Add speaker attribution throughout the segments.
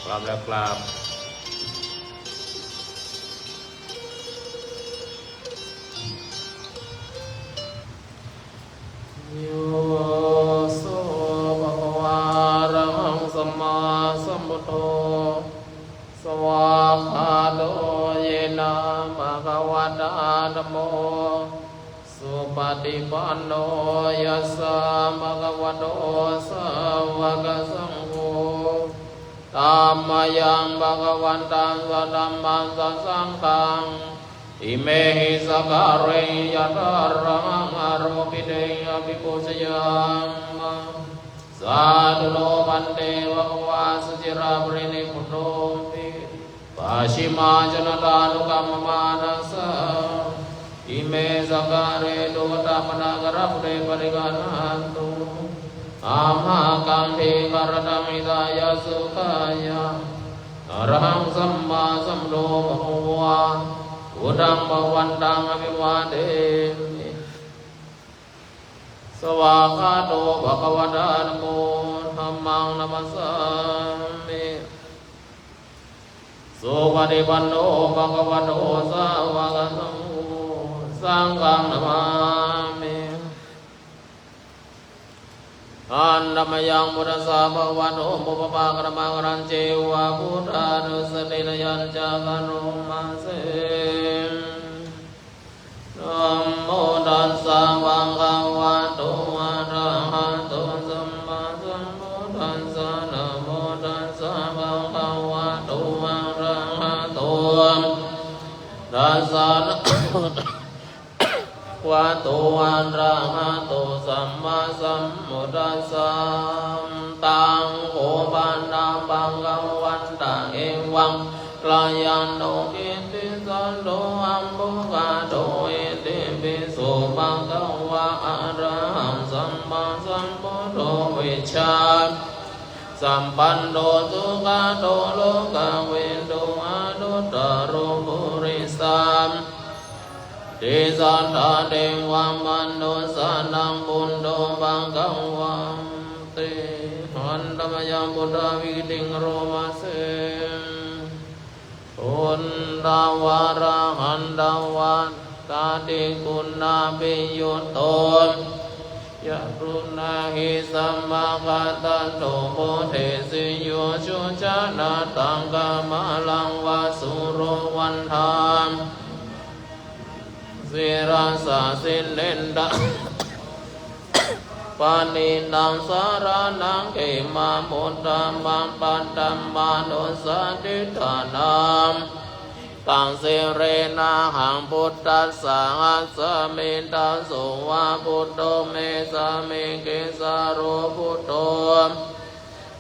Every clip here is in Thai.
Speaker 1: กราบแล้วกราบโยโสภะคะวะอะระหังสัมมาสัมพุทโธสวากขาโตเยนะภะคะวะตาธัมโมสุปฏิปันโนยัสสะภะคะวะโตสาวกสังโฆธัมมายังภะคะวันตังสัทธัมมังสังฆังอิเมหิสการเรยะตารังอโรปิเดยะภิปุชยังสาธุโลมันเตวะวาสุจิราปรินิพุทโธปิปัสฉิมาจนตานุกัมมมานัสสะอิเมสการเรตุตามนากรปุเรปริกานันตุอามาคัมภีกรตมิตายาสุขายาอรหังสัมมาสัมพุทโธภะคะวะอุดังภวันตังอภิวาเทมิสวากขาโตภะคะวะตานะโมธัมมังนัมมัสสามิสุปฏิปันโนภะคะวะโตสาวกสังโฆสังฆังนะมามิอันธรรมยังพุทธัสสะภะคะวะโตปุปปะกะมังรันเจวะพุทธานุสตินยัญจาคะโนมาเสนะโมตัสสะภะคะวะโตอะระหะโตสัมมาสัมพุทธัสสะนะโมตัสสะภะคะวะโตอะระหะโตตัสสะวะโตอะระหะโตสัมมาสัมพุทธัสสะตังโอปันนังปังกังวันตังเอวังกลายันโนกิติสันโตอัมปุกะโตเอติปิโสปังกังวะอะระหังสัมมาสัมพุทโธวิชาสัมปันโนสุขโตโลกเวนโตอนุตตโรปุริสัมติสัทธาเทวมนุสสานังบุญโตบังกังวันติหันธรรมยังพุทธวิติงโรมาเสพุทธวาระหันตวันตาติคุณนาปิยุตโตยะกรุณาหิสัมมาคัตโตโพเทสิโยชุจานาตังกามะลังวาสุโรวันธามสิราสาสิเลนดาปานินังสารนังเขมามุตตะมังปัตตมานุสันติฐานังตังเสเรนะหังพุทธัสสะหัสสะมิตัสโสวะพุทโธเมสะเมเกสะโรพุทโธ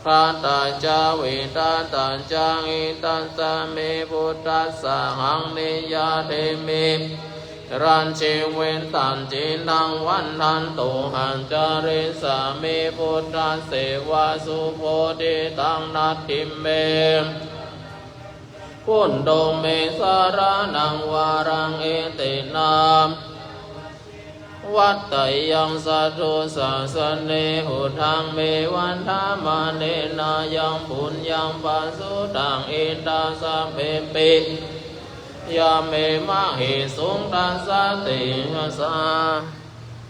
Speaker 1: ขันตัจจาวิตันตัจจาอิตัสสะเมพุทธัสสะหังนิยาเทมิรันเชเวนตันจินังวันทันตุหันจาริสามิพุทธเสวะสุโพธิตังนัตถิเมพุนโดเมสารานังวารังเอตินามวัตไตยังสัตถุสาสเนหุทังเมวันธามาเนนายังบุญยังปัสสุตังอินทาสัพเพปิยาเมมะหิสุงตัสสะติหัสสะ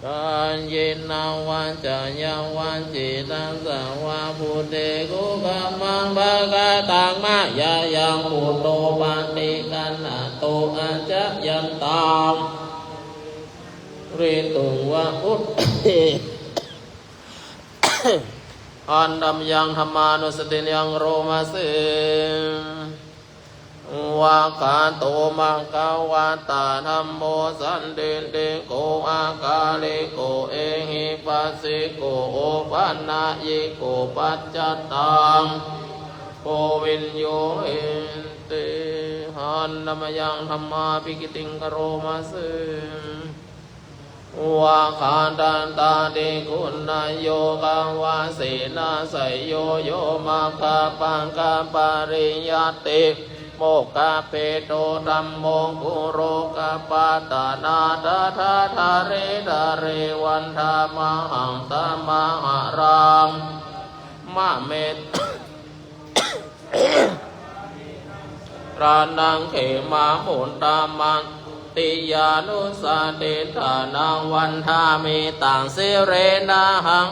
Speaker 1: กันเยนาวันจะยังวันจิตัสสะวะพุทเตกุกัมมังภะกะตังมะยายังพุทโตปันติกันนะโตอัจจะยันตังริตุวะอุตติอันดัมยังธรรมานุสติยังโรมาเสวะคาโตมังกาวาตาธัมโมสันติติโกอากาลิโกเอหิปัสสิโกโอปันนายิโกปัจจตังโกวินโยเอนติหันนมยังธรรมาภิกิติงกโรมาเสวะคาตันตาติคุณาโยกาวาสีนาไสโยโยมาคาปังกาปาริยติโมกะเปโตธัมโมกุโรกะปะตานาตถาทาเรทาเรวันธามหังตมหารังมะเมต รานังเขมามุนตามันติยานุสาติฐานังวันทามิตังสิเรนะหัง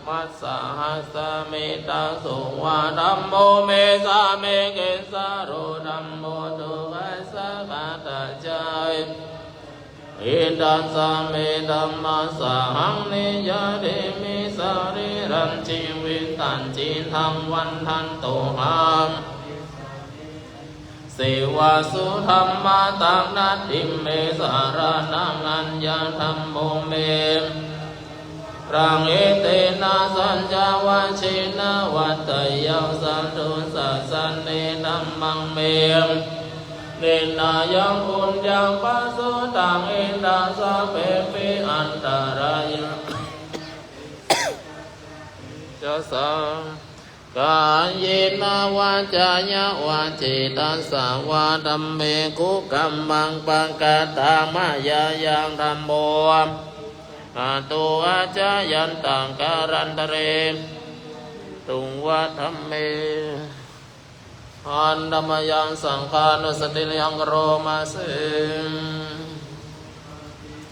Speaker 1: มัสสหัสสะเมตังสุวาธัมโมเมสาเมเกสาโรธัมโมตุกัสสะกะตะจายอิดัสสะเมธัมมัสสะหังนิยะเดมิสาริรันจิวิตันจิทังวันทันตุหังเสวะสุธรรมะตังนัตถิเมสารนังอัญญธัมโมเมรังเอเตนะสัญจาวะเชนะวัตยังสันตุสัสสันเนนัมมังเมเนนายังอุญญังปัสสุตังอินทาสะเปปิอันตรายะจะสังกายเยนะวาจายะวาจิตัสสะวาธัมเมกุกัมมังปังกตามายายังธัมโมอาตุอาจายันตังการันตเรตุงวะธัมเมอันธรรมยังสังฆานุสติยังโรมาเส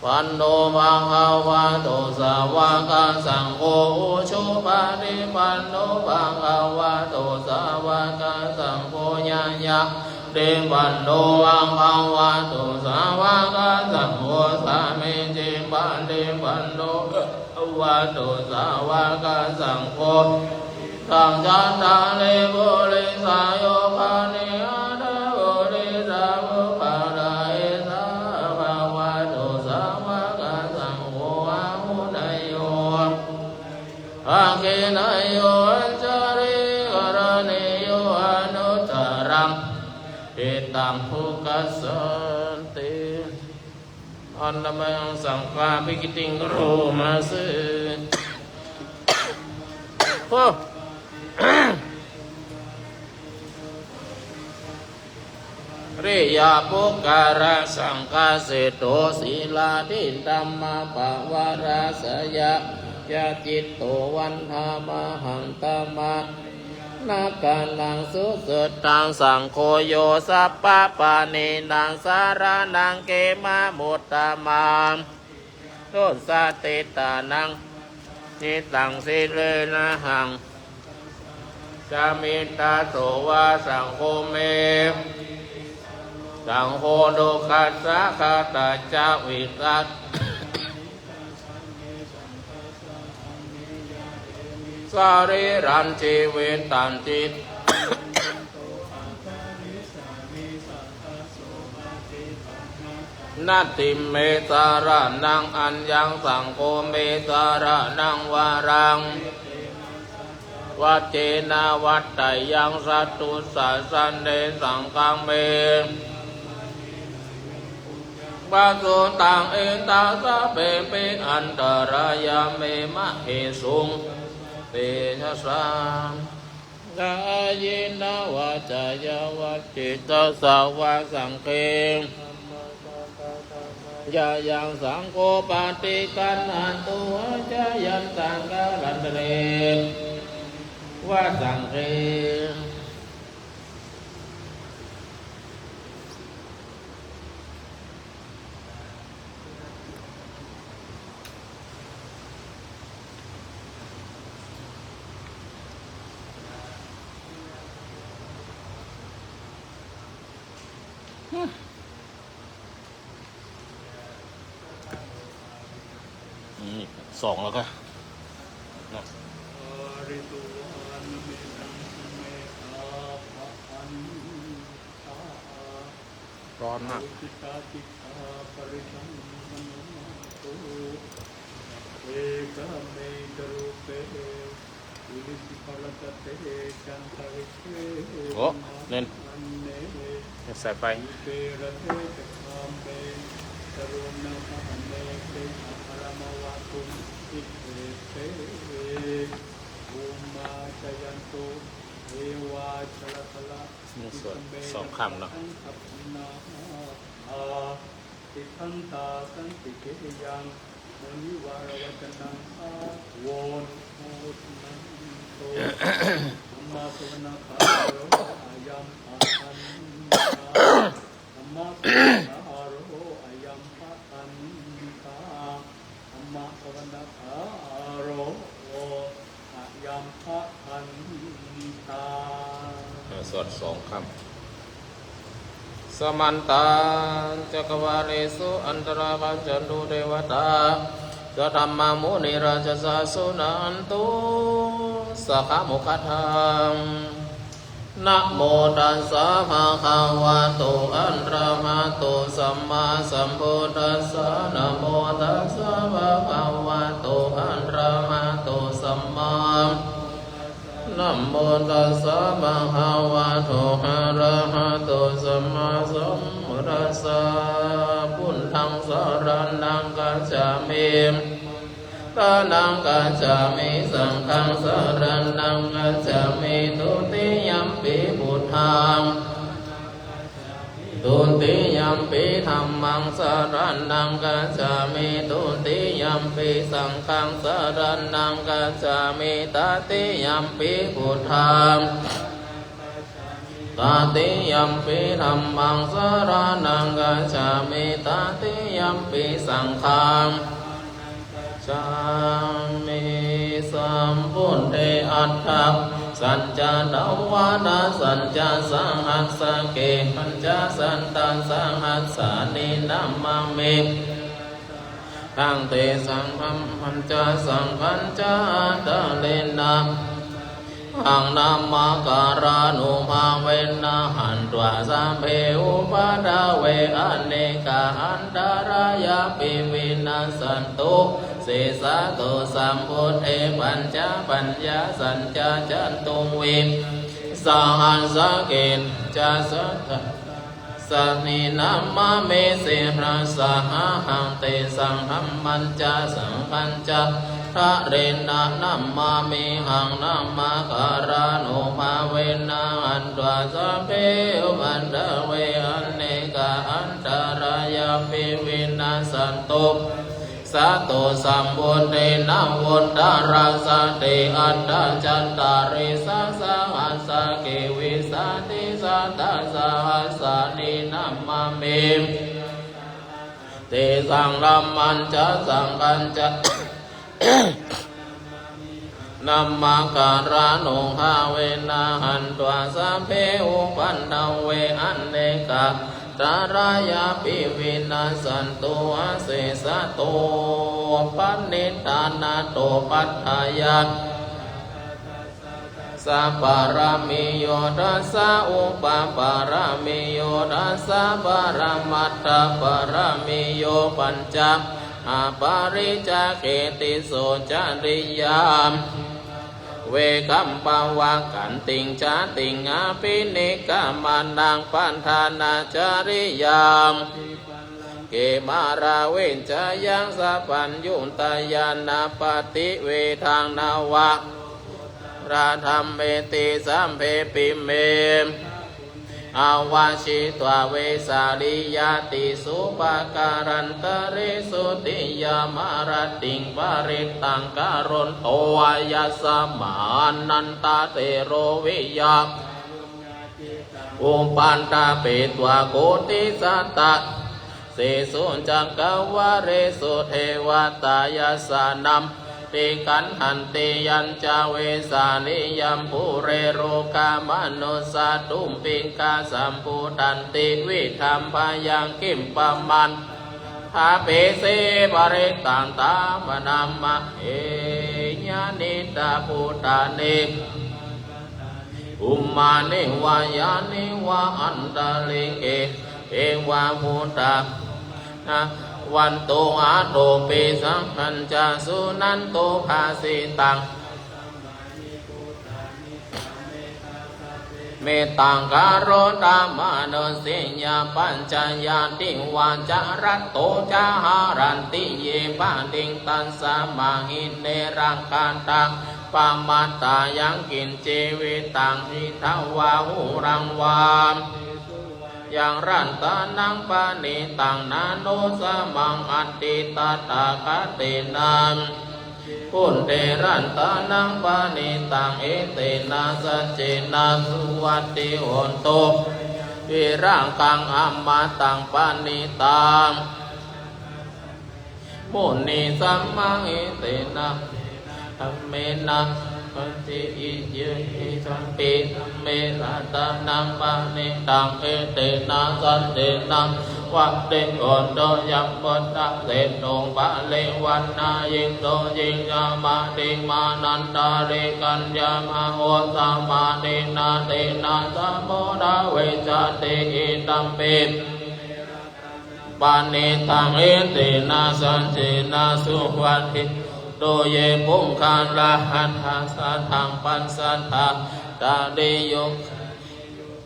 Speaker 1: ปันโนมังหาวะโตสาวกสังโฆอุชุปานิปันโนมังหาวะโตสาวกสังโฆญาญาเดปันโนมังหาวะโตสาวกสังโฆสามิจิปันเดปันโนวะโตสาวกสังโฆสังจันทาเลบุริสาโยภานิอาดาบุริสามุปาราเอสาภาวะโตสาวกสังโฆอาหุนายโยอาเคนายโยอัญจาริกรณีโยอนุตตรังเอตังภุกัสสันติอันธรรมังสังฆาภิกติงโรมาเสโอ้เรียปุกการะสังฆาเสโตศีลาทิตัมมาปะวาราสยะยะจิตโตวันธามหังตมะนาการนังสุสุตังสังโฆโยสัพพะปานินังสารนังเกมามุตตะมังโตสะเตตานังนิตังสิเลนะหังจามิตาโตวาสังโฆเมสังโฆโดคัสสะคาตาจาวิกัสสาริรันจิเวตันจิตนัตติเมสาระนังอัญญังสังโฆเมสาระนังวารังวัจเจนะวัตตยังสัตตุสัสสันเดสังฆังเมบาสุตังเอตาสะเปปิอันตรายาเมมะเหสุงเตชะสังกายนาวาจายวัจจิตสาวาสังเกยายังสังโฆปาติกันหันตุจายันตังการันเรวาสังเกสองแล้วก็ร้อนมากโอ้เน้นใส่ไปมีส่วนสองคำเนาะติทันตาสันติเกยังมณิวารวัจนังอาโวนโหตุนันโตธรรมะสวนาคาโรอายัมอาคัน
Speaker 2: มะสวะโรอายัมปะตันตาธรรมะสวนาคาโรอายัมปะตันตา
Speaker 1: สวดสองคำสมันตังจักวาเลสุอันตราบัจจันตุเทวตาสัทธัมมามุนิราชสาสุนันตุสัพพมุขทังนะโมตัสสะภะคะวะโตอะระหะโตสัมมาสัมพุทธัสสะนะโมตัสสะภะคะวะโตอะระหะโตสัมมานะโมตัสสะภะคะวะโตอะระหะโตสัมมาสัมพุทธัสสะพุทธังสรณังกัจฉามิตานังกัจฉามิสังฆังสรณังกัจฉามิทุติยัมปิพุทธังทุติยัมปิธัมมังสรณังกัจฉามิทุติยัมปิสังฆังสรณังกัจฉามิตติยัมปิพุทธังตติยัมปิธัมมังสรณังกัจฉามิตติยัมปิสังฆังจามิสัมพุทเทอัตถะสัจจานวานาสัจจะสังหัสสะเกปัญจสันตังสังหัสสานินัมมังเมตังเตสังฆัมปัญจสังฆัญจตะเลนะอังนามาการานุภาเวนะหันตวะสัมเพอุปาดาเวอเนกาอันตารายาปิวินาสันตุเสสะโตสัมพุทเทปัญจปัญญาสัญจาจันตุวิสหัสสะเกณจะสัทธสันนินัมมะเมเสหะสะหะหังเตสังหัมมันจาสังคัญจาทะเรนะนัมมามิหังนัมมาการานุภาเวนะอันตวะสัพเพอุปันดาเวอเนกาอันตารายาปิวินาสันตุสัตโตสัมบุญเตนะวุฒาราสเตอัตตาจันตาริสัสหัสสะเกวิสันติสัตตาสหัสสะนินัมมามิเตสังรัมมันจะสังกัญจะนัมมาการานุภาเวนะหันตวะสัพเพอุปันนเวอเนกาตารายาปิวินาสันตุอาเสสะโตปันนิตานาโตปัฏฐายาสัพพารามิโยทัสสะอุปปารามิโยทัสสะปรมัตถปรามิโยปัญจอาปาริจเกติโสจาริยามเวคัมปังวังกันติงชาติงอาภินิกามานังปันธานาจาริยามเกมาราเวนจายังสัพพัญญุตตายานาปฏิเวทางนาวะราธรรมเมติสัมเพปิเมอาวาชิตวเวสาลิยาติสุปการันตริสุติยามารติงปริตังการุณโตวายาสมานันตาเตโรวิยาอุปันตาเปตวโกติสัตตะเสสุจักกวะเรสุเทวตายาสานัมติกันหันติยัญจเวสานิยัมปุเรโรกามนุสาตุมปิงกาสัมปุตันติวิธรรมพยังกิมปะมันหาเปเสบริตังตามนัมมะเอญานิตาปุตานิอุมมานิวายานิวะอันตะลิเกเอวะมุตตะวันโตอาโตปิสังขัญจาสุนันโตภาสิตังเมตังการุตามานสิญาปัญจญาติวาจารัตโตจาหารันติเยปาติงตันสามาหิเนรังกันตังปามาตายังกินเจวิตังหิทาวาหุรังวามยังรันตานังปานิตังนาโนสมังอัตติตาตาคเตนังพุนเตรันตานังปานิตังเอเตนะสัจเจนะสุวัตติโหนโต วิรังกังอัมมาตังปานิตังมุนีสัมมังอิเตนะธัมเมนะปัจจิอิเยหิสัมปิธัมเมนะตานังปานิตังเอเตนะสันเตนะวัดเดโอนโดยัมปุตตะเสโนปะเลวันนายิงโตยิงยามาติมานันตาเรกัญญามาโหสามาเนนาเตนะสัมโมดาเวจเตอิตัมเปปานิทังเอเตนะสันเจนะสุวัตถิโดเยปุงคาลาหันทัสสะทังปัสสัทธาตาเดโย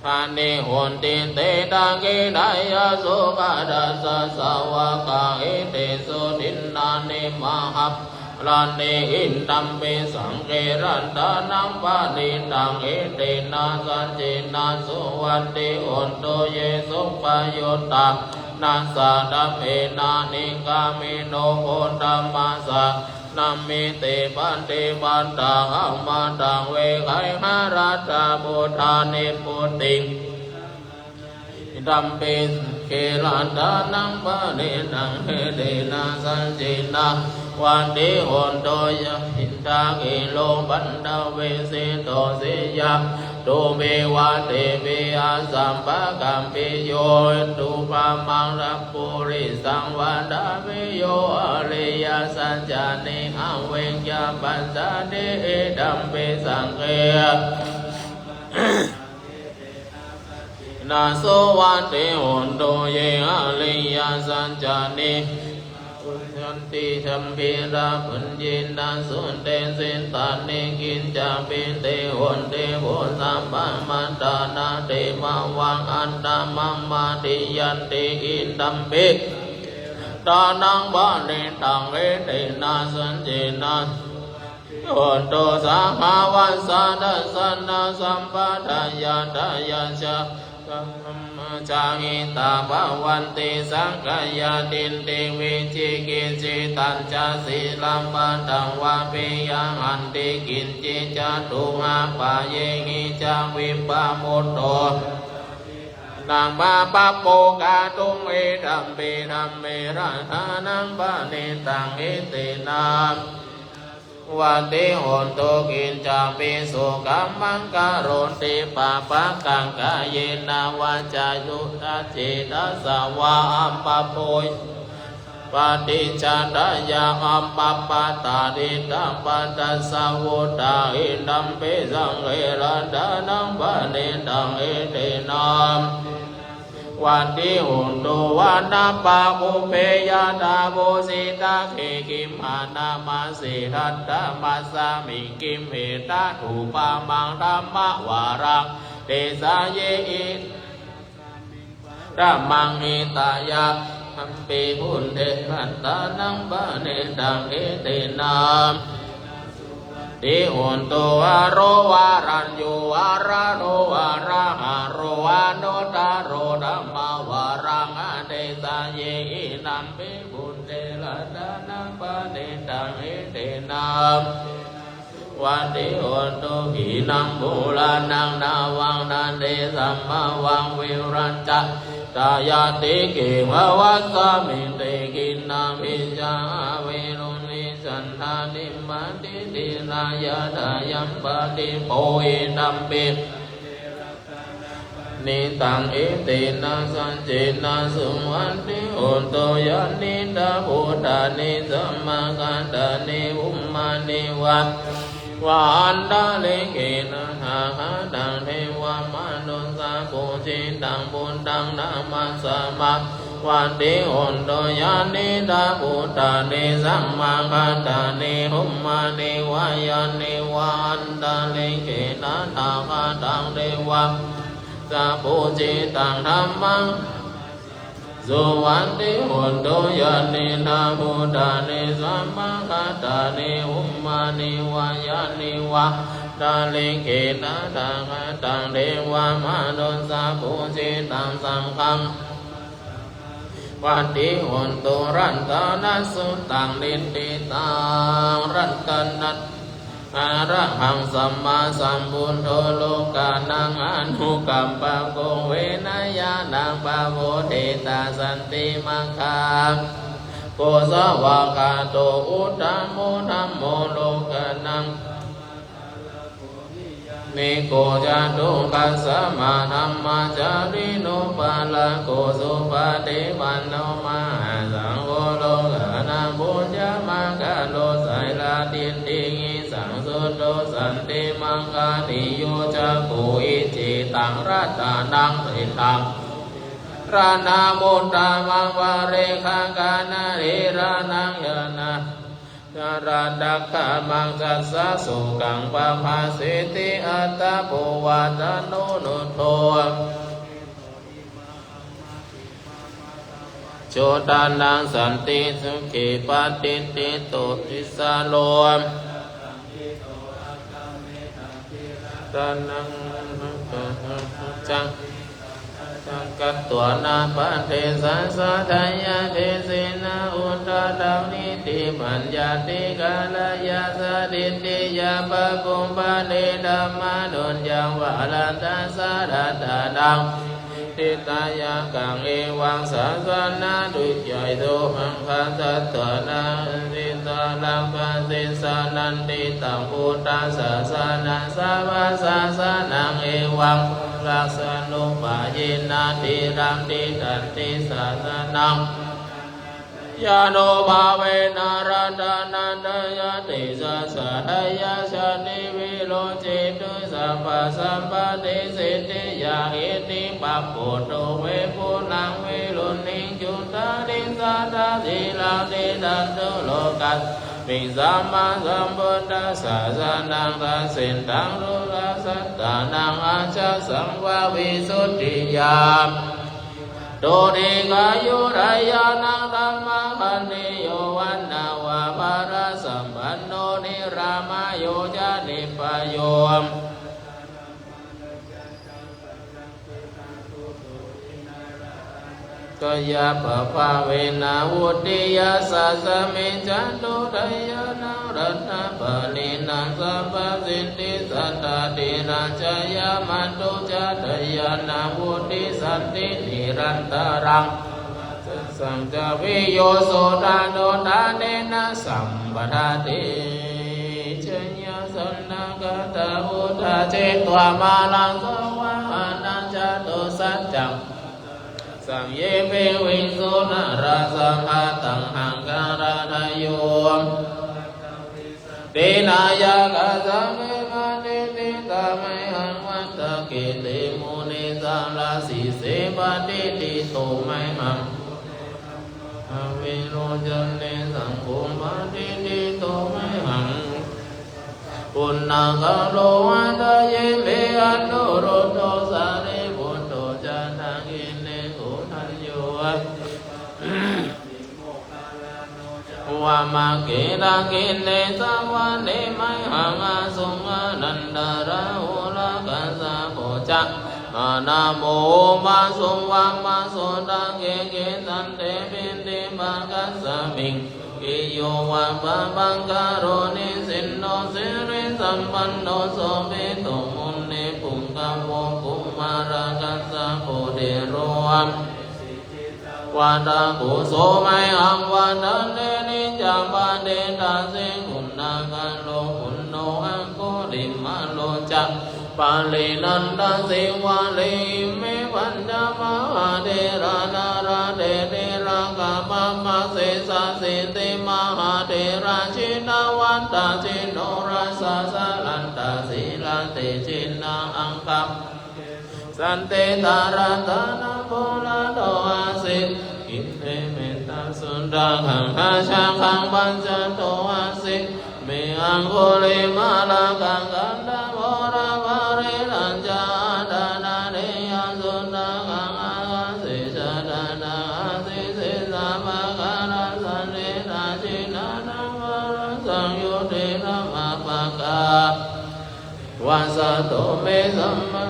Speaker 1: ภานิโหนติเตตังเกนายาสุขดัสสะสาวกาเอเตสุดินนานิมหัปลาเนอินตัมเปสังเกรันตานังปานิตังเอเตนะสัจเจนะสุวัตติโอนโตเยสุปโยตานาสาดัมเอนานิกามิโนโหตัมมาสะนัมมิเตปันเตปันตังอัมมาตังเวไขหารัตตาปุทานิปุติดัมเปเกลันดานังปะเนนังเฮเดนะสันเจนะวันเดหนโตยะหินตาเกโลบันดาเวเสโตเสยะโตเมวะเตเมอาสัมปะกัมปิโยตุปะมังรัปปุริสังวัดาเมโยอริยสัจจานิอังเวงยาปัสสะเดดัมเปสังเกนาโสวันเตโอนโตเยอริยสัจจานิยันติชัมพิราปุญญินดาสุนเตสินตานิกินจาปิเตโอนเตโวสัมปะมันตานาเตมาวังอันตามังมาติยันติอินดัมเปตานังบาเนตังเอเตนะสันเจนะโอนโตสังฆาวัสสะดัสสนะสัมปะทายาทายาชะจาหิตาภวันติสังขยาตินติวิจิกิจจิตัญจศีลัมปัตังวาปิยังอันติกินจิจตุหะปะเยหิจาวิปะโมตโตนังมาปะโปกาตุงเอธัมปิธัมเมระธานังปะเนตังเอเตนะวันเตโหนโตกินจาปิสุกัมมังการุติปะปะกังกะเยนาวาจายุตาจิตาสวะอัมปะโพยปฏิจจารยาอัมปะปะตาดิตัมปัตสาวุตาอิดัมเปสังเอระดานังปะเนตังเอเตนะวันที่หุนโตวันนาปะโมเปยาตาโบสิตาเขกิมหานามาสิทัตตามาสามิกิมเหตาถูปามังธรรมวารังเตสาเยอิรัมมังหิตายะหัมปิพุนเทรันตานังปะเนตังเอเตนะติโหนโตอโรวารัญโยวาระโรวาระหะโรวาโนตาโรธัมมาวารังอเตสาเยอินัมปิบุญเตระดานังปะเนตังเอเตนะวันติโหนโตหินังบูลานังนาวังนันเตสัมมาวังวิรัญจะตายาติเกมวัสสามิเตกินามิจาเวรุนิสันทานิมาติตินายาดายัมปติโพยดัมเปนิตังเอเตนะสัจเจนะสุวันติโหนโตยานิดาโหตานิสัมมากันตานิอุมมานิวัตวันดาเลเกนะหาหาดังเทวามนุสาปุจิตังบุญตังนามาสมาวันติโหนโตยานิดาโหตานิสัมมากันตานิอุมมานิวายานิวันดาเลเกนะหาหาดังเทวาสาปุจิตังธรรมังสุวันติโหนโตยานิดาโหตานิสัมมากันตานิอุมมานิวายานิวะตาลิเกนะตังตังเทวามนุสาปุจิตังสังฆังวันติโหนโตรันตานัสสุตังนิติตังรัตนัต อะระหังสัมมาสัมพุทโธโลกานังอนุกัมปะโกเวนยานังปะโมเทตาสันติมังคาโกสวากาโตอุตตโมธัมโมโลกานังนิโกจตุกัสสะมาธัมมาจาริโนปาลาโกสุปฏิปันโนมาสังโฆโลกานังปุญญมังคโลไสลาตินติงิสังสุตโตสันติมังคาติโยจะกุอิจิตังรัตานังปิตังรานามุตตามังวาเรขังกานาเรรานังยานาราดักขมังจัสสะสุกังปะภาสิติอัตตะโพวัตโนนุโทโชตานังสันติสุขิปติติโตทิสาโลตานังจังกัตตัวนาปันเทสัสสะทายาเทสินาอุตตะดาวนิติปัญญาติกาลยาสะดินติยาปะกุมปะเนธัมมานุญญังวะลันตัสสะรัตถะนังทิตายากังเอวังสัสสะนาดุจยัยโตหังคัสสะตะนาสิตาลังปัสสิสานันติตังพุทธัสสะสะนัสสะวะสะสะนังเอวังลักษณุปะยินาติรัมติตันติสาสนังยาโนภาเวนะรัตนันตยติสัสสะทายาชาติวิโรจิตุสัพพะสัมปติสิทธิยาหิติปัปปุโตเวปุนังเวลุนิจุตาริสัตตะสีลาติตันตุโลกัสมิสัมมาสัมพุทธัสสะสะนังทัสสิตังรุลัสสัตตานังอาชะสังวาวิสุทธิยามโตติกายุรายานังธัมมาคันติโยวันนาวาภาระสัมปันโนนิรามโยจานิปโยมกยาปภาเวนะวุติยาสัสมิจันตุทายานังรัตถะปะนินังสัพพสิทธิสัตตติราชยามันตุจัตยานังวุติสันตินิรันตรังสังจวิโยโสตาโนทาเนนะสัมปทาติชญาสันนังกตาอุทาเจตวามาลังสวะอานันจตุสัจจังสังเยเปวิโสนาราสังหาตังหังการาโยเตนายากาสัมเมมานิติตาไมหังวัตตะเกเตมุนิสัมลาสิเสปติติโตไมหังอวิโรจันเนสังโฆปติติโตไมหังปุณณะกะโลวัตเยเมอันโนโรโตสาริบุตโตจันทังอินเนโกทันโยวามาเกตังกินเนสัมวันเนมัยหังอาสุงานันดาราโอลากัสสะโพจะมานาโมมาสุงวามาสุตังเกเกสันเตปินติปังกัสสะมิงกิโยวะปะปังคาโรนิสินโนสิริสัมปันโนโสเปโตมุนเนปุงกะโวกุมารากัสสะโพเดโรวาตากุโสไมหังวาตันเนนิจัมปะเดตาสิกุณาคันโลกุณโนอังโกริมาโลจักปาลินันตสิวาลิเมปัญจมหาเดรานาราเดเดรากาปะมะเสสะสิติมหาเดราชินาวันตาชิโนราสะสะลันตาสิลันเตชินาอังคัมสันเตตารัตนาโพลาโตอาสิอินเทเมตตาสุนทรังอาชาคังปัญจโตอาสิเมอังโคลิมาลากังกันดาโมราภาเรรัญจาดานาเรยสุนทรังอาสิชาดานาอาสิสิสาภะการัสสันเดนาชินานังวรสังยุติธรรมปะกาวาสโตเมสัมมา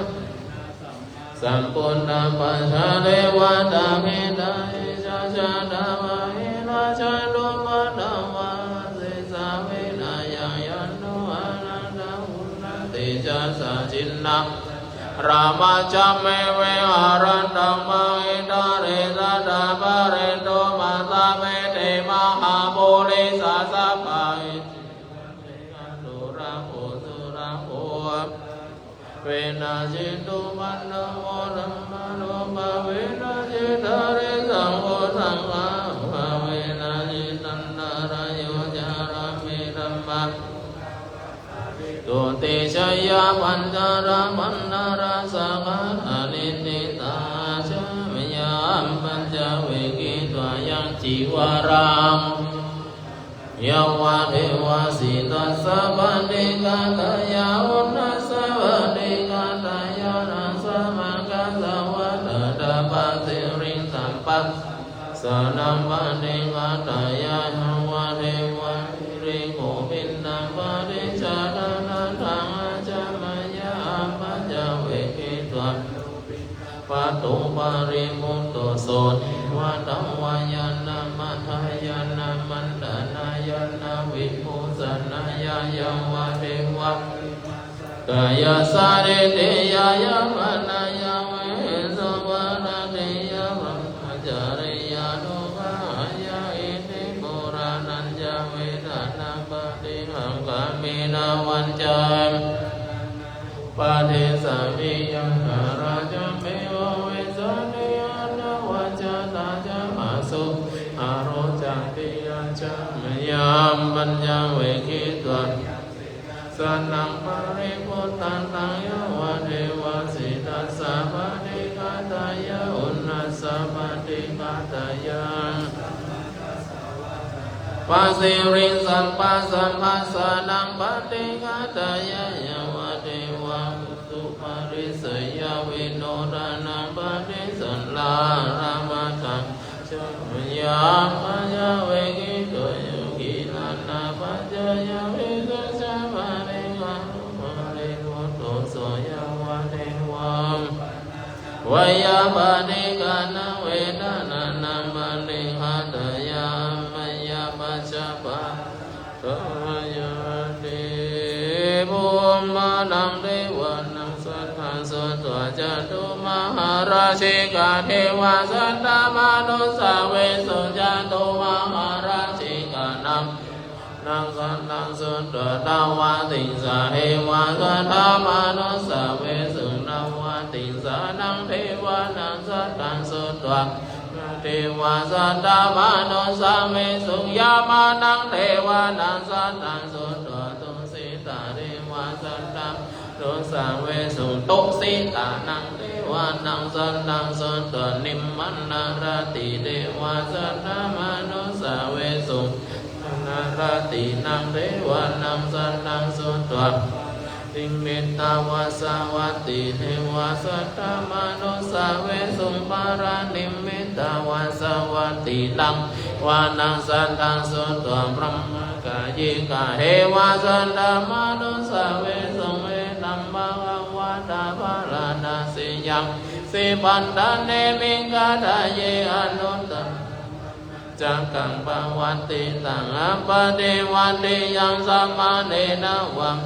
Speaker 1: สัมปุณณปัญชาเดวะตามิตาอิชาชาดาวะหิราชาลุปะดาวะสิสาวินายังยันโนอานัง สจินนะรามาจัมเมเวหารันตังมังอิตาเรสะดาบาเรโตมาตาเมเตมหาโพลิสาสะปะอิจิวันเตกันตุระโหสุระโหเวนะจิตุมันโนโมธัมมาโนภะเวนะจิตาเรสังโฆสังฆะภะเวนะจิตันตารโยจารามิธัมมังตุติชยาปัญจาราปันนาราสกานิติตาชมยามปัญจเวกิตวายังจีวารังยาวะเทวะสิตัสสะปฏิกาตายาอุณัสสะปฏิกาตายานัสสะมังคัสสะวะตตะปัสสิริสัมปัสสะนัมปฏิกาตายาหังวะเทวะริโกปินนังปฏิจจานะทังอาจามยาปัญจเวกิตวาปัตตุปาริมุตโตโสนิวัตวายานามัทายานามันตนายานาวิมุสนายายังวะเทวะกายสาริเตยายามานายาเวสุวานาเตยะรัมมจาริยานุภายาอิติปุรานัญจเวทนาปฏิหังกามินาวันจันปะเทสามิยังหาราจเมวะเวสานิยานาวัจจตาจมาสุอารจังติยัญจมยามปัญญเวกิตวาสนังปริปุตตังตังยวะเทวะสิตัสสะปฏิกาตายะอุณัสสะปฏิกาตายะปัสสิริสัมปัสสัมปัสสะนังปฏิกาตายะยวะเทวะสุปริสยาวิโนทานังปฏิสันลารามาตังชยามปัญญเวกิโตโยกินานาปัญจยาวิสัสสะปฏิกาภริโกโตโสยวะเทวะวายาปฏิกานาเวทนานังปฏิฆาตายามยาปัจจปะตายาติภูมานังเทวานังสัทธาสุตวะจตุมหาราชิกาเทวาสัตตมนุสาเวสุจตุมหาราชิกานังนังสันตังสุตตาวาติสาเอวาสัทธมนุสาเวสุนาวาติสานังเทวานังสัตตังสุตวะเทวาสัตตมนุสาเวสุยามานังเทวานังสัตตังสุตวะตุสิตาเทวาสัตตังตุสาเวสุตุสิตานังเทวานังสัตตังสุตวะนิมมันนารติเทวาสัตตมนุสาเวสุนารตินังเทวานังสัตตังสุตวะติมิตาวาสาวัตติเทวาสัตตมนุสาเวสุปารานิมิตาวาสาวัตติตังวานังสัตตังสุตวะพรหมกายิกาเทวาสัตตมนุสาเวสุเวตัมภวะตาภาลานาสิยังสิปันตาเนมิกาทะเยอนุตตะจักกังปวัตติตังอปเดวันติยังสัมมาเนนะวัง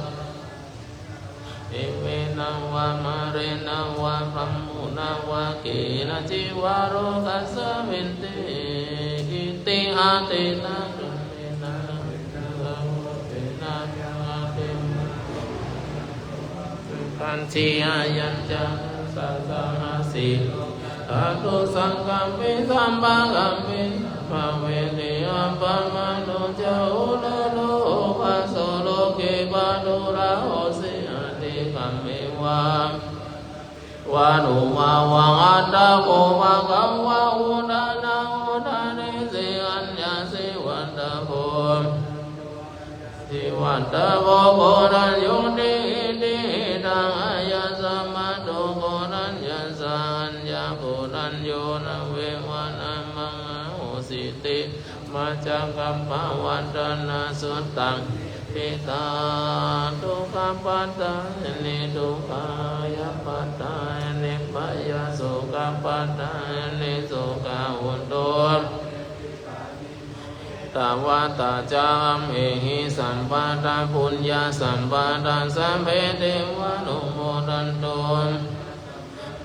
Speaker 1: อิเมนะวะมะเรนะวะพรหมุนะวะเกนะจิวารุกัสสะมินติอิติอาตินะตุเมนะเวนะนะเตปัญจีอายัญจะสัสสะหะสิทาตุสังกัมปิสัมปังกัมปิภะเวติอัปปะมะโนจะอุลโลภะโสโลเกปะตุระโหสิกัมเมวาวานุวาวังอัตตะโกวะกัมวะอุดานาอุดานิสิอัญญาสิวันตะโพสิวันตะโพโกรัญยุติอิติตังอายัสสะมะโตโกรัญญัสสัญญาโกรัญโยนะเววะนะมังโหสิติมัจจังกัมปะวันตนะสุตตังปิตาทุกขปัตตานิทุกขายปัตตานิปยาสุขปัตตานิสุขาอุตโต ตาวาตาจามเอหิสัมปะทาปุญญาสัมปะทาสัมเพเทวะนุโมทันตุ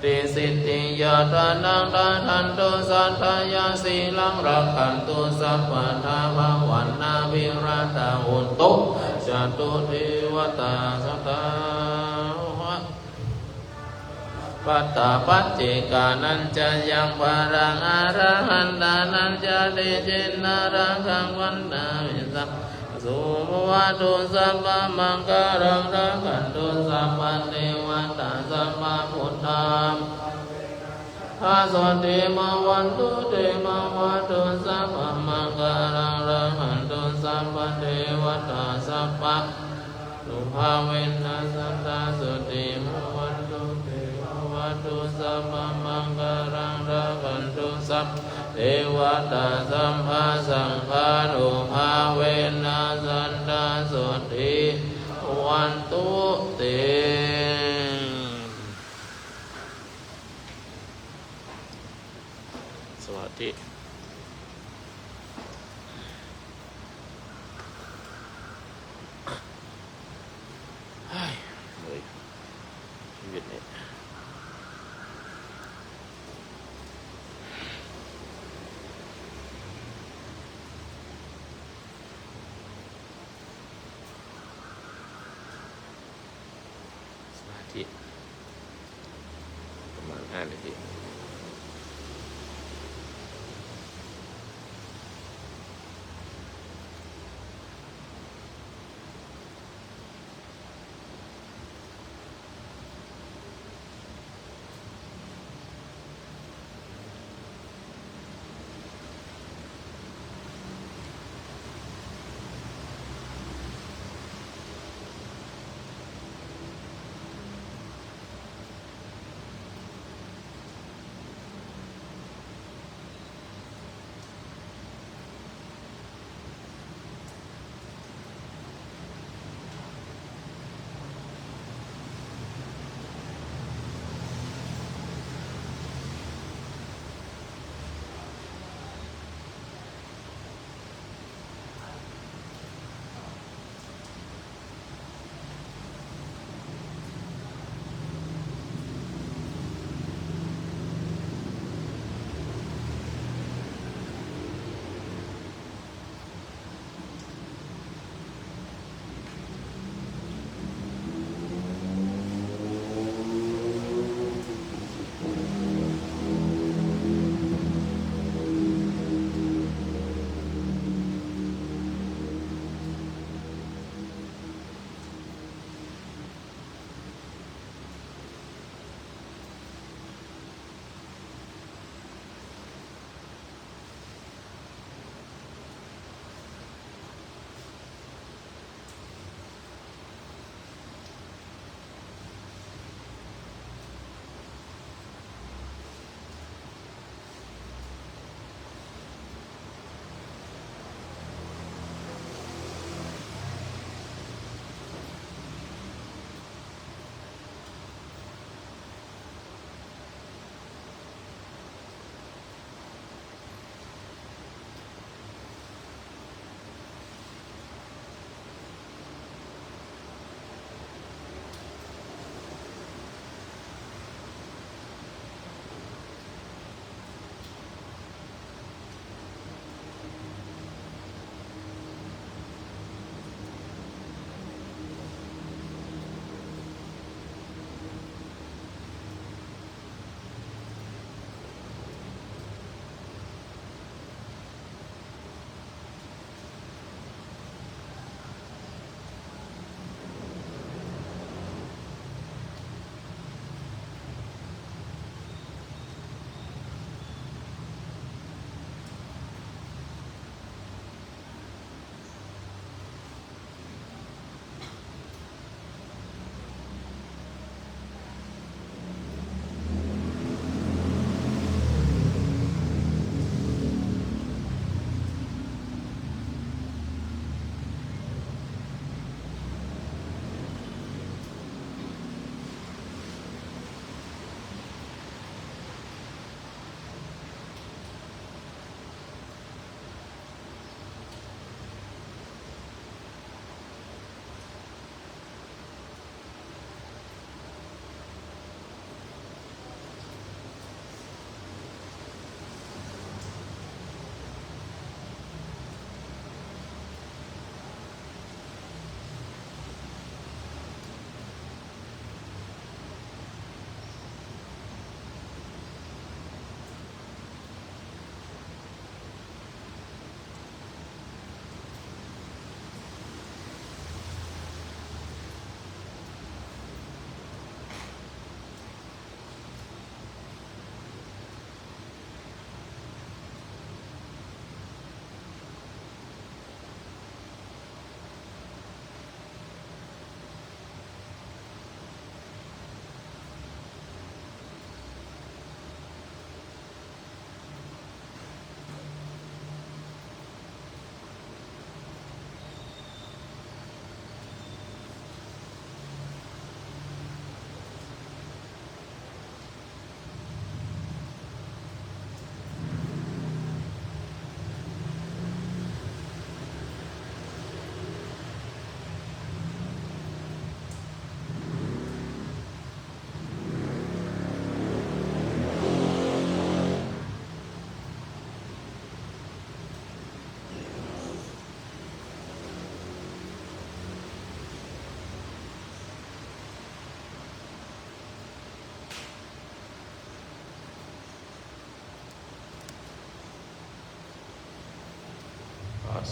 Speaker 1: ติสิทธิยาทานังทานันตุสัทธายาสีลังรักขันตุสัพพะทาภวันนาวิราตาหุนตุจตุเทวตาสัตตาปัตตาปัจเจกานันจะยังปารังอรหันตานันจะเดเจนารังขังวันนาวิสัพสุภวตุสัพพะมังคารังรักขันตุสัพพะเทวตาสัพพะพุทธามอาสวัสดีมาวันตุเตมาวันตุสัพพะมังคารังรักขันตุสัพพะเทวตาสัพพะสุภาเวนัสสันตาสุติมาวันตุเตมาวันตุสัพพะมังคารังรักขันตุสัพพะเทวตาสัมภาสังฆานุภาเวนัสสันตาสุติวันตุเตสวัสดีเฮ้ยเหนื่อยชีวิตนี้สมาธิประมาณ5 นาที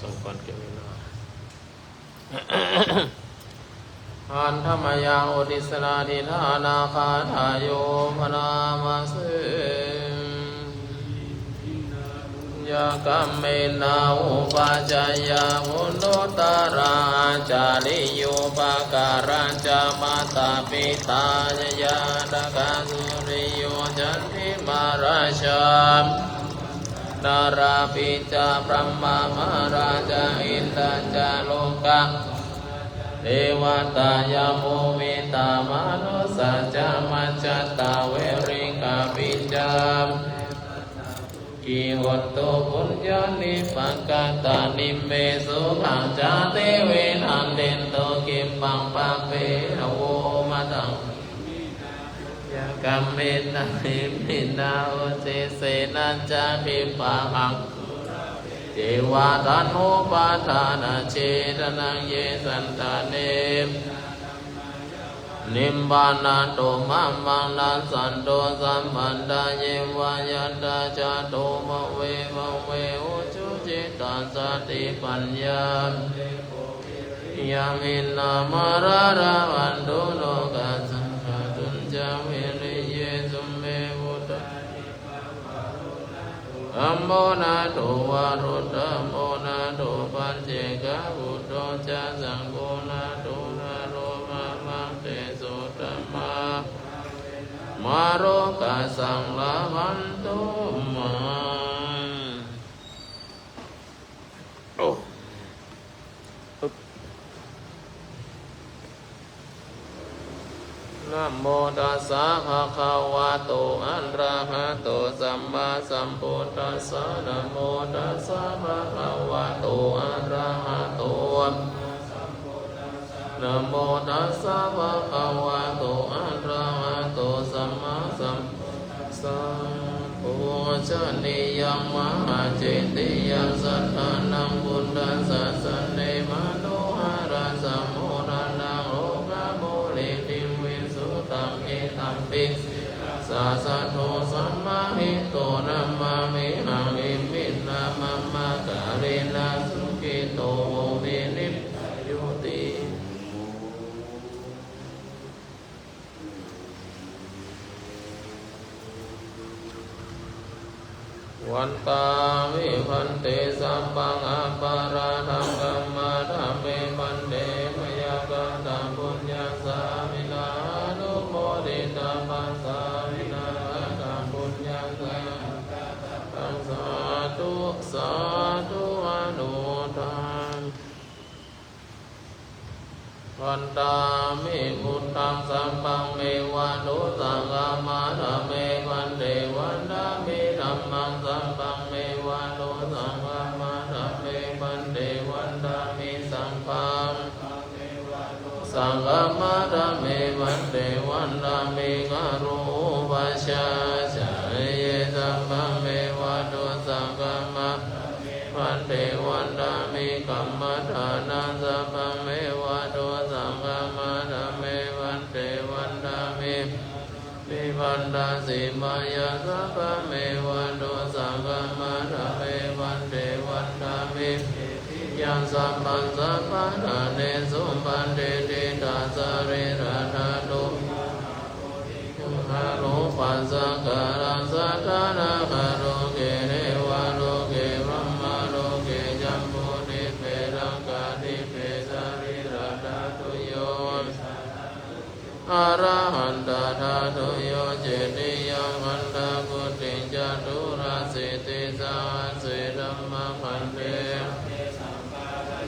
Speaker 1: สมควรแก่เวลา อันธรรมยังอุติสนาทิธานาคาทายโยพนามาเสยากรรมเมนาอุปาจายามุโนตาราจาริโยปาการัญจามาตาปิตายาตกาสุริโยจันทิมาราชามนาราปิจาพระมมาราชาอินทจาโลกะเทวตายาโมวิตามนุสัจจมัจจตาเวริกาปิจามกิหตโตปุญญานิปักกตานิเมสุขังจาเตเวนันเดนโตกิปังปะเปนะโวมะตังยะกัมเมนะหิมินาโอเจเสนัจจาปิปังเทวาทันโนปาทานาเจตนังเยสันตาเนมนิมบานาโตมัมมังนัสสันโตสัมปันดาเยวายันตาจาโตมะเวอุจุจิตาสติปัญญายามินามาราราวันโดโลกัสสังฆตุนจาเวริเยสุเมวุตอัมโมนาโตวารุตตัมโมนาโตปัญเจกะบุตโตจาสังโฆนาโตนาโรมามังเตสุตัมมามาโรกัสสังลาวันโตมาโอ้นะโมตัสสะภะคะวะโตอะระหะโตสัมมาสัมพุทธัสสะนะโมตัสสะภะคะวะโตอะระหะโตนะโมตัสสะภะคะวะโตอะระหะโตสัมมาสัมพุทธัสสะโอชนิยังมหาเจติยังสัทธานังบุญดัสสะสันเนมโนหะระสัมโมนานังโลกะโมลิติวิสุตังเอตัมปิสัสสะโทสัมมาหิโตนัมมามิหังอิมินามัมมะกะเรนะสุขิโตโววินิพโยติวันตาวิพันเตสัพพังอปาราทังกัมมาธัมเมปันเตมยากตังปุญญาสามินานุโมทิตาปัสสามินาตังปุญญาสาตังสาธุสาธุอนุทานวันตามิพุทธังสัมปังเมวะนุสังฆามาธัมเมปันเตวันตามิธัมมังสัมปังเมวะนุสังฆามาธัมเมปันเตวันตามิสัมปังสังฆามาธัมเมปันเตวันตามิกโรปัชฌาชาเยสัมปังเมวะนุสังฆามาปันเตวันตามิกัมมัฏฐานังสัพพังเมวะโตสังฆามาธัมเมวันเตวันตามิปิปันดาสิมายาสัพพังเมวะโตสังฆามาธัมเมวันเตวันตามิยังสัพพังสัพพะทาเนสุปันเตติตาสะเรระธาตุฮาโรปัสสะการังสัทธานาคาโรเกเรวะโลเกบรมมาโลเกจัมโพธิเปรังกาธิเปสาริระธาตุโยอะระหันตธาตุโยเจติยังหันตกุติจตุราสิติสาสิธัมมะพันเต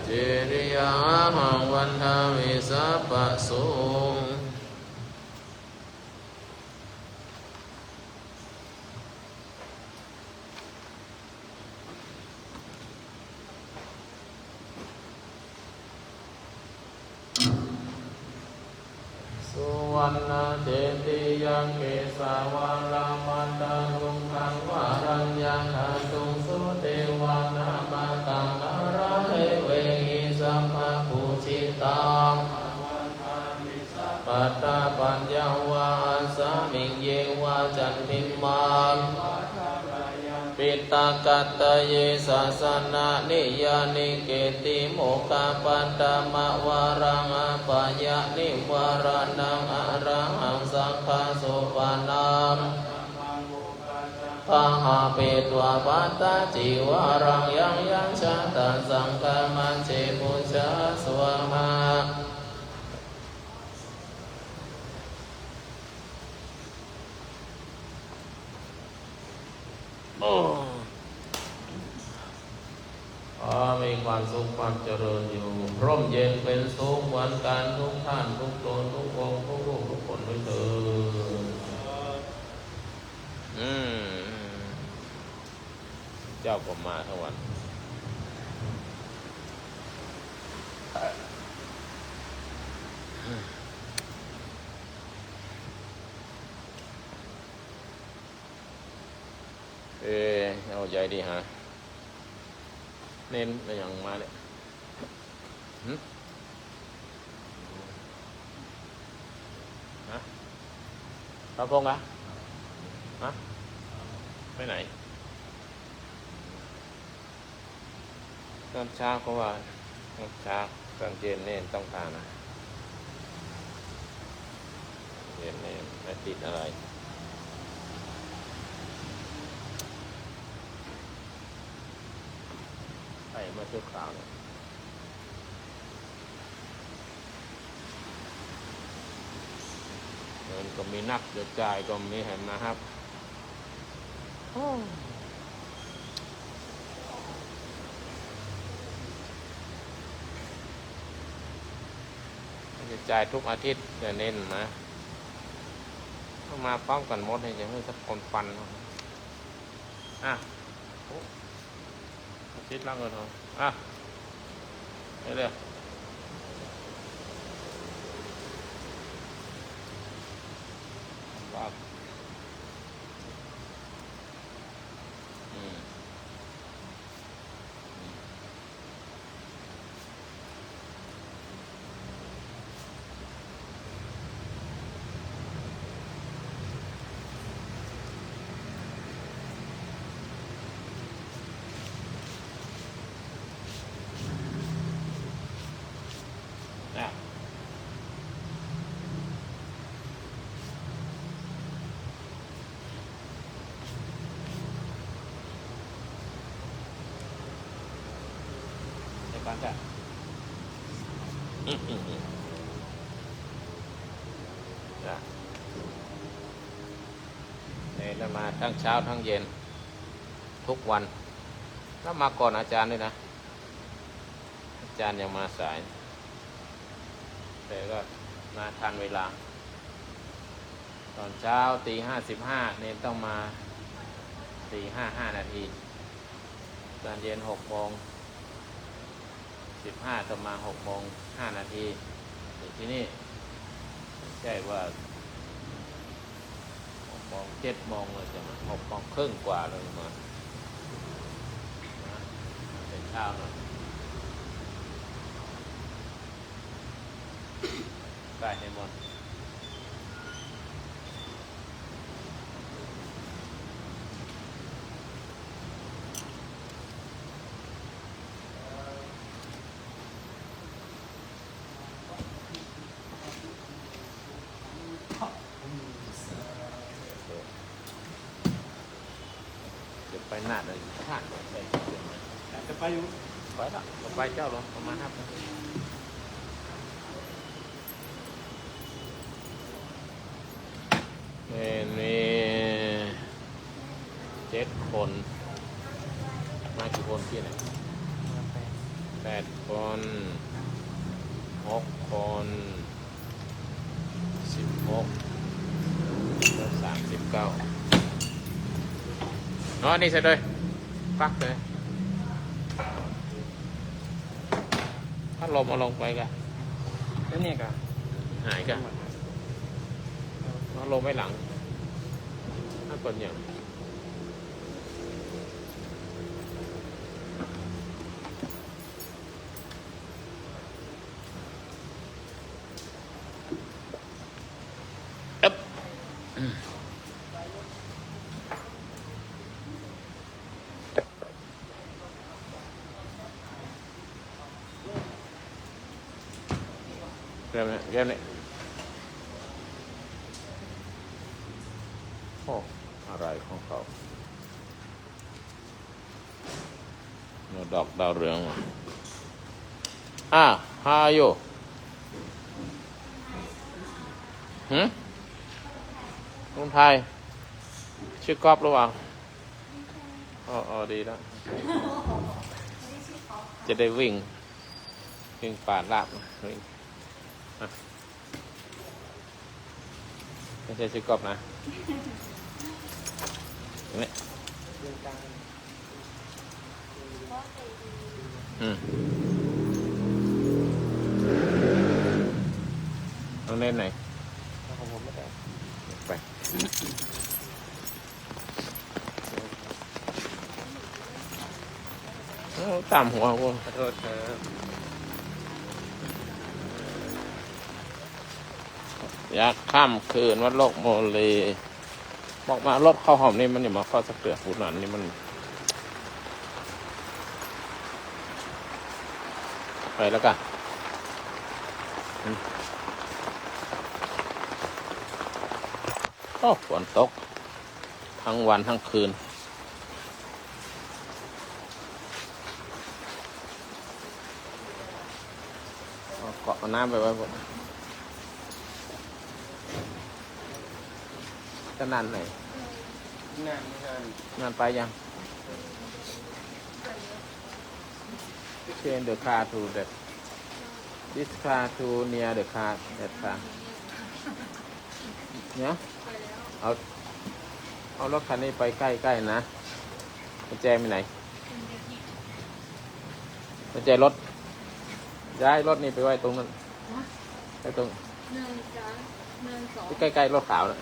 Speaker 1: เจติยังหังวันทามิสัพพะสุสุวรรณเจติยังเกสาวารามันตาลุงคังวารัญญังหันตุสุเทวานามาตังนาราเฮเวหิสัมภะปุจิตังปัตตาปัญญาวาสามิงเยวาจันทิมังปิ ตากัตตะเยสาสนานิยานิเกติโมกาปัตตมะวารังอปายานิวารานังอรังหังสังฆาสุปนังปะหาเปตัวปัตตาจิวารังยังยังชาตันสังฆมันเจปุชาสวหามีความสุขความเจริญอยู่ร่มเย็นเป็นสุขวันการทุกท่านทุกตนทุกองค์ทุกรูปทุกคนด้วยเถิดเจ้าก็มาทั้งวันเอาใจดีฮะเน้นอะไรอย่างมาเนี่ยฮะพระพงษ์อะฮะไปไหนตอนเช้าเขาว่าตอนเช้าตอนเย็นเน้นต้องทานนะเย็นเน้นไม่ติดอะไรไปมาชั่วคราวเนี่ยเงินก็มีนักเดือดจ่ายก็มีแหมนะครับจะจ่ายทุกอาทิตย์จะเน้นนะต้องมาพร้อมกันหมดให้จะให้สักคนฟันอาทิตย์ละเงินเหรอเรื่อยว่าบ้านจ้ะจ้ะเนี่ยมาทั้งเช้าทั้งเย็นทุกวันแล้วมาก่อนอาจารย์ด้วยนะอาจารย์ยังมาสายแต่ก็มาทันเวลาตอนเช้าตี 5:15เนี่ยต้องมาตี 5:05ตอนเย็น6:15ต้องมา6:05ที่นี่ใช่ว่า7:00เลยจะมา6:30กว่าเลยมาเป็นเช้าหน่อยได้ให้หมดไปหน้าเลยท่านไป
Speaker 2: จะไปอยู่
Speaker 1: ไปละไปเจ้าลงประมาณ5 มี7 คนมากี่คนที่ไหน8 คน6 คน16แล้ว39นี่เสร็จเลยปักเลยถ้าลมเอาลงไปกัน
Speaker 2: แล้วเนี่ยกัน
Speaker 1: หายกันเอาลงไว้หลังถ้าคนอย่าง ก้มเนี่ยแก้มเนี่ยโอ้อะไรของเขาเนี่ยดอกดาวเรืองฮาโยลุงไทยชื่อกอบหรือเปล่าอ๋อดีแล้วจะได้วิ่งป่าลาบวิ่งไม่ใช่ชื่อกอบนะนี่ต้องเล่นไหนของผมไม่ได้ไปตามหัวกูขอโทษครับอยากข้ามคืนวัดโลกโมเลบอกมารถข้าวหอมนี่มันอย่ามาเข้าสักเกลือหูหนันนี่มันไปแล้วกันฝนตกทั้งวันทั้งคืนเกาะน้ำไปไว้หมดจะนานไหนนานไปยังเชนเดอะคาร์ทูเด็ดดิสคาร์ทูเนียเดอะคาร์เด็ดคาร์เนี่ยเอารถคันนี้ไปใกล้ๆนะกุญแจไปไหนกุญแจรถย้ายรถนี่ไปไว้ตรงนั้นไปตรงที่ใกล้ๆรถขาวนะ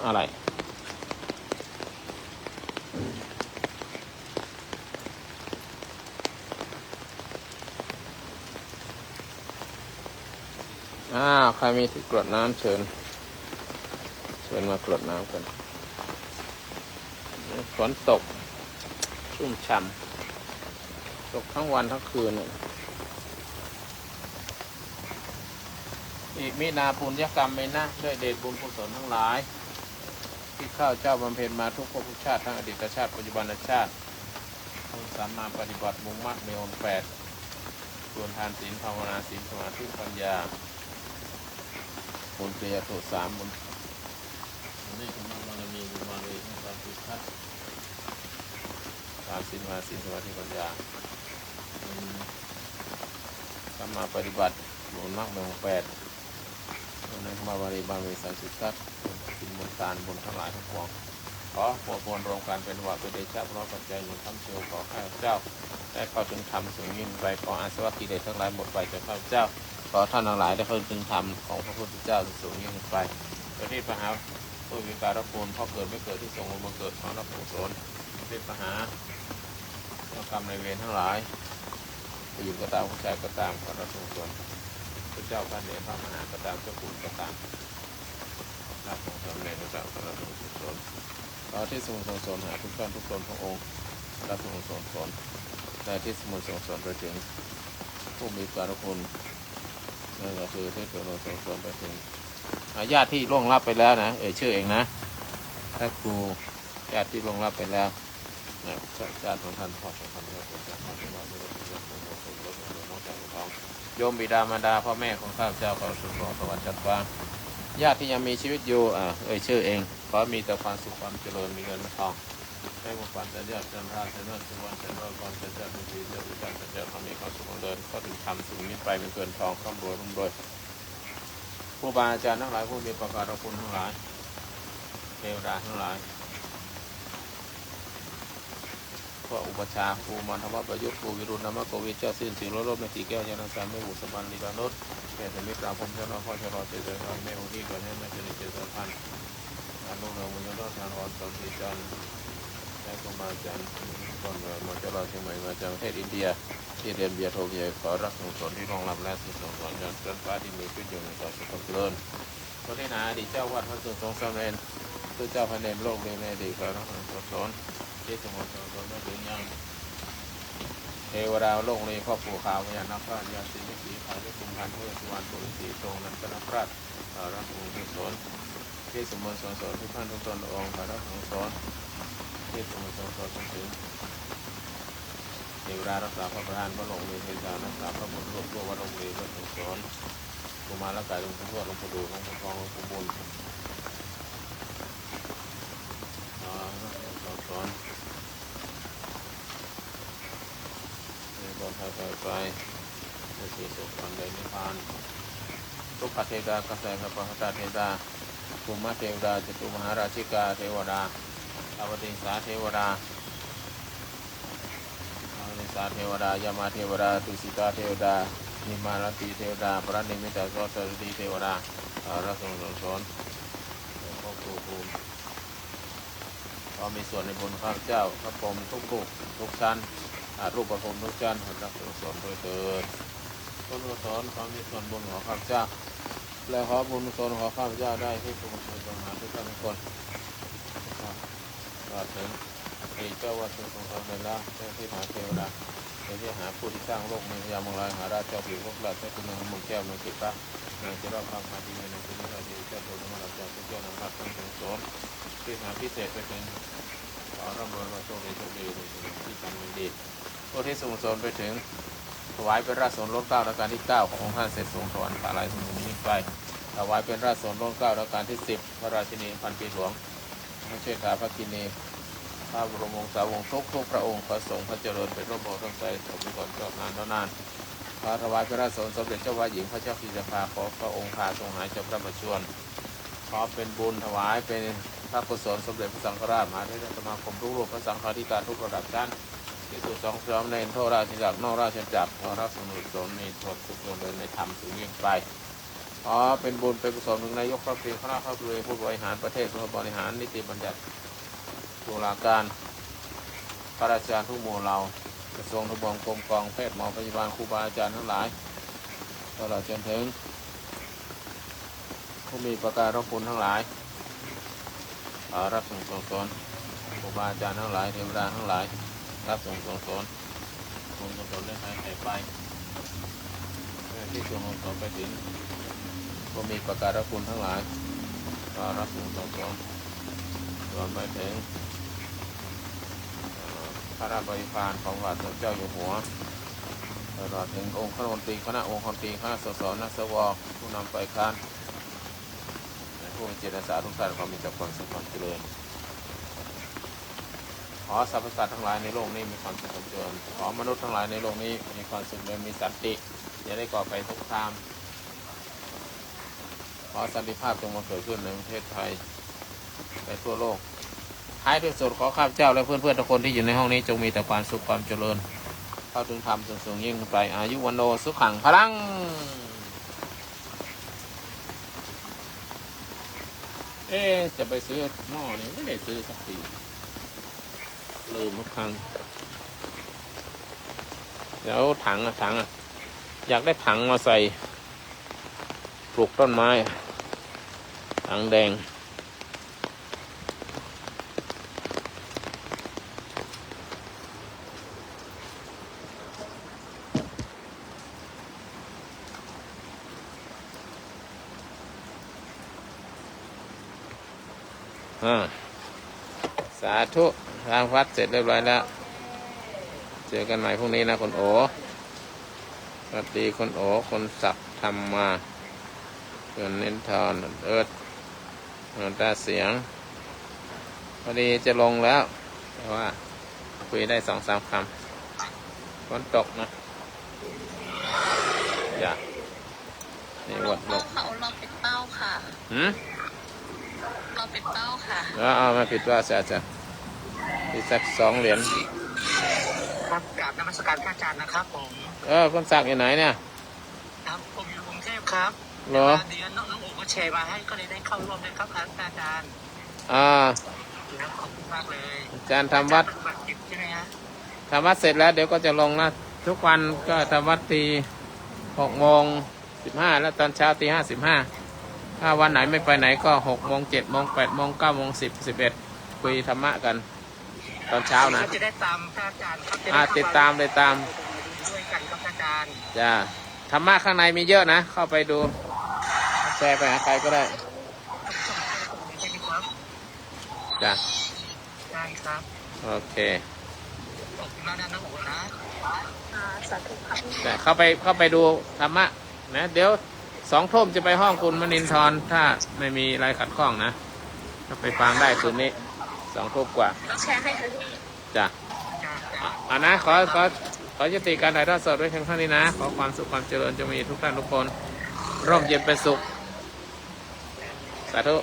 Speaker 1: อะไรใครมีที่กรวดน้ำเชิญมากรวดน้ำกันฝนตกชุ่มฉ่ำตกทั้งวันทั้งคืนอีกมินาปุญญกรรมไม่นะด้วยเดชบุญกุศลทั้งหลายที่ข้าเจ้าบำเพ็ญมาทุกภพทุกชาติทั้งอดีตชาติปัจจุบันชาติต้องสามารถปฏิบัติมุ่งมั่นในองค์8ส่วนทานศีลภาวนาศีลสมาธิปัญญาบุญเกียรติ3บุญนี่คุณบารมีบุญบารมีทั้ง30ทัศทานศีลภาวนาศีลสมาธิปัญญาสามารถปฏิบัติบุญมรรคในองค์8ในบุญบารมี30ทัศบุญบุญทานบุญทั้งหลายทั้งปวงขอพวกบนรวมกันเป็นวัดเป็นเดชะพร้อมปัจจัยหนุนทำเชียวขอข้าพเจ้าได้เข้าถึงธรรมสูงยิ่งไปขออาสวะกิเลสทั้งหลายหมดไปจากข้าพเจ้าขอท่านทั้งหลายได้เข้าถึงธรรมของพระพุทธเจ้าสูงยิ่งไปโดยที่พระหาผู้มีการรับผลพ่อเกิดไม่เกิดที่ทรงลงมาเกิดของรับผลสนที่พระหาเจ้ากรรมในเวรทั้งหลายผู้หญิงก็ตามผู้ชายก็ตามขอรับผลสนพระเจ้าพระเดชพระมหาก็ตามเจ้าคุณก็ตามรับผลสนในพระเจ้าขอรับผลสนขอที่สมุทรสงสารหาทุกท่านทุกตนพระองค์รับผลสนแต่ที่สมุทรสงสารไปถึงผู้มีการคุณนั่นก็คือที่ตัวเราส่งไปถึงญาติที่ล่วงลับไปแล้วนะชื่อเองนะถ้าครูญาติที่ล่วงลับไปแล้วนะญาติของท่านพ่อของท่านพ่อของท่านพ่อของท่านพ่อของท่านพ่อของท่านพ่อของท่านพ่อโยมบิดามารดาพ่อแม่ของข้าพเจ้าขอสุขสวัสดิ์จัดฟ้าญาติที่ยังมีชีวิตอยู่ชื่อเองขอมีแต่ความสุขความเจริญมีเงินทองให้บุญปันจะเลือกจันทราจะเลือกสุวรรณจะเลือกกรจะเลือกมุสีจะเลือกจันจะเลือกมีความสุขความเจริญก็ถึงทำสูงนี้ไปเป็นเกินทองร่ำรวยครูบาอาจารย์ทั้งหลายผู้มีประกาศคุณทั้งหลายเทวดาทั้งหลายพระอุปชาครูมันธรรมประยุกต์ครูวิรุณนามโกวิเจ้าสิ้นสิ่งโลภในตีแก้วยานัสามไม่บุษบันลีลานุษแก่สมิตรราพมเจ้าน้องพ่อเจ้ารอเจริญรอยแม่อุที่ก่อนให้แม่เจริญเจริญพันธ์การนุ่งเรืองมันจะรอดทางอ่อนสอนสีจันทร์ได้ครูบาอาจารย์ก่อนเลยมาเจ้ารอเชียงใหม่มาจากประเทศอินเดียที่เรียนเบียร์โทเบียขอรักสงสนที่รองรับและสุขสงสนยันเกินฟ้าที่มีขึ้นอยู่ในต่อสุขเจริญคนที่นาอดีตเจ้าวัดพระสุทรงสำเร็จตัวเจ้าพระเนรโลกเรียนในอดีตขอรักสงสนเจ ที่สมุทรสาครไม่ถึงยังเทวดาโลกเลยพ่อปู่ขาวพญานาคราชยาสีวิสีขาวที่คุมพันเพื่อสุวรรณปุริสีตรงนั้นก็นับราชรักองค์ที่สนที่สมบูรณ์สอนทุกท่านทุกตนองค์พระรักของสอนที่สมบูรณ์สอนถึงเทวดารักษาพระประธานพระลงเลยเทวดารักษาพระบุตรลูกตัววัดลงเลยพระสงฆ์สอนกุมารละกายลงพุทธวดลงพุดูลงพุทธองลงพุบุญสอนในบนไปในที่สุดก่อนใดนิพพานทุกขเทวดากษัตริย์พระพุทธเทวดาภูมิเทวดาจตุมหาราชิกาเทวดาอวติสาเทวดาเทวดายามาเทวดาตุสิกาเทวดานิมานติเทวดาพระนิมิตโสตติเทวดารักษาสอนพ่อครูภูมิก็มีส่วนในบุญข้าพเจ้าพระพรหมทุกรูปทุกชั้นรูปพระพรหมทุกชั้นรักษาสอนโดยเถิดบุญกุศลความมีส่วนบุญของข้าพเจ้าและขอบุญกุศลของข้าพเจ้าได้ที่ทุกคนต้องหาทุกท่านทุกคนก็ถึงเจ้าวัดสุขของเราแล้วเจ้าที่หาเทวดาที่หาผู้ที่สร้างโลกในพยามงลายหาราชเจ้าผิวพวกราชเจ้าคุณนางมุงแก้วในกิจพระนางเจ้าพระมาดีในที่นี้เราดีเจ้าตัวมาเราเจ้าทุกเจ้านำพัดทั้งสองสนที่หาพิเศษไปถึงขอร่ำรวยมาโชคดีโชคดีที่ทำเงินดีพวกที่ส่งสนไปถึงถวายเป็นราชสนล้นเกล้ารัชกาลที่9ขององค์ท่านเสร็จทรงสวรรค์ตาลายสมุนีไปถวายเป็นราชสนล้นเกล้ารัชกาลที่10พระราชินีพันปีหลวงพระเชษฐาพระกินีพระบรมวงศาวงศ์ทุกพระองค์ขอทรงพระเจริญเป็นร่มโพธิ์ร่มไทรสมบูรณ์จบนานเท่านานขอถวายพระราชสมเด็จเจ้าว่าหญิงพระเจ้าพิมพาขอพระองค์พาทรงหายจากพระประชวรขอเป็นบุญถวายเป็นพระกุศลสมเด็จพระสังฆราชมหาเถรสมาคมทุกรูปพระสังฆาธิการทุกระดับชั้นที่สุด2 ในโทราชจักรนอกราชจักรขอรับสมุทรสนมีทศทุกคนเดินในธรรมสูงยิ่งไปขอเป็นบุญเป็นกุศลถึงนายกรัฐมนตรีคณะข้าราชการผู้บริหารประเทศผู้บริหารนิติบัญญัติตุลาการข้าราชการทุกหมู่เหล่ากระทรวงทบวงกรมกองแพทย์หมอพยาบาลครูบาอาจารย์ทั้งหลายตลอดจนถึงผู้มีประการรับคุณทั้งหลายรับส่งสอนครูบาอาจารย์ทั้งหลายเทวดาทั้งหลายรับส่งสอนบุญกุศลได้หายไปที่ส่งสอนไปถึงผู้มีประการรับคุณทั้งหลายรับส่งสอนรวมไปถึงพระราชบริพารของพระบาทสมเด็จเจ้าอยู่หัวตลอดถึงองค์คณะมนตรีคณะองค์คมนตรีคณะสสนักสวผู้นำไปค้านผู้มีจิตอาสาทุกท่านความมีแต่ความสุขความเจริญขอสรรพสัตว์ทั้งหลายในโลกนี้มีความสุขความเจริญขอมนุษย์ทั้งหลายในโลกนี้มีความสุขและมีสันติอย่าได้ก่อไปสงครามขอสันติภาพจงมาเกิดขึ้นในประเทศไทยในทั่วโลกท้ายที่สุดขอข้าพเจ้าและเพื่อนๆทุกคนที่อยู่ในห้องนี้จงมีแต่ความสุขความเจริญเข้าถึงธรรมสูงยิ่งขึ้นไปอายุวันโนสุขังพลังจะไปซื้อหม้อนี่ไม่ได้ซื้อสักทีลืมทุกครั้งเดี๋ยวถังอยากได้ถังมาใส่ปลูกต้นไม้ถังแดงสาธุทางวัดเสร็จเรียบร้อยแล้วเจอกันใหม่พรุ่งนี้นะคนโอสวัสดีคนโอคนศักดิ์ทำมาเกินเน้นทอนเอิร์ดตาเสียงพอดีจะลงแล้วแต่ว่าคุยได้2-3 คำฝนตกนะอย่านี่วัดลง
Speaker 3: เราปิดเป้าค่ะเราปิดเป้าค่ะ
Speaker 1: เอามาปิดว่าจะอีกสัก2 เหรียญ
Speaker 3: ครับกราบนมัสการพระอาจารย์นะครับผม
Speaker 1: คนสักอยู่ไหนเนี่ย
Speaker 3: ครับผมอยู่กรุงเทพครับ
Speaker 1: เหรอ
Speaker 3: เดือนน้องโอ๋ก็แชร์มาให้ก็เลยได้เข้าร่วมเลยครับอาจารย์ขอบคุณมากเลย
Speaker 1: อาจารย์ทำวัด
Speaker 3: ใช่ไหมฮะ
Speaker 1: ทำวัดเสร็จแล้วเดี๋ยวก็จะลงนะทุกวันก็ทำวัดตี6:15แล้วตอนเช้าตี5:15ถ้าวันไหนไม่ไปไหนก็6:00 7:00 8:00 9:00 10:00 11:00คุยธรรมะกัน ตอนเช้านะ
Speaker 3: ก็จะได้ตามพระอาจารย์ครับจะ
Speaker 1: ติดตามเลยตาม
Speaker 3: ด้วยกันครับอาจารย์
Speaker 1: จ้าธรรมะข้างในมีเยอะนะ เข้าไปดูแชร์ไปหาใครก็ได้
Speaker 3: ใช่ไหมครับ
Speaker 1: จ้า
Speaker 3: ได้ครับ
Speaker 1: โอเค
Speaker 3: ขอบคุณมากนะน้องโอ๋นะ
Speaker 4: สาธุค่ะ
Speaker 1: แต่เข้าไปดูธรรมะนะเดี๋ยว2 ทุ่มจะไปห้องคุณมณินทร์ถ้าไม่มีอะไรขัดข้องนะก็ไปฟังได้คืนนี้2 ทุ่มกว่า
Speaker 4: แชร์ให้เธอที่
Speaker 1: จ้ะ
Speaker 3: จ้า
Speaker 1: นะขอยุติการถ่ายทอดสดไว้เพียงเท่านี้นะขอความสุขความเจริญจะมีทุกท่านทุกคนร่มเย็นเป็นสุขสาธุ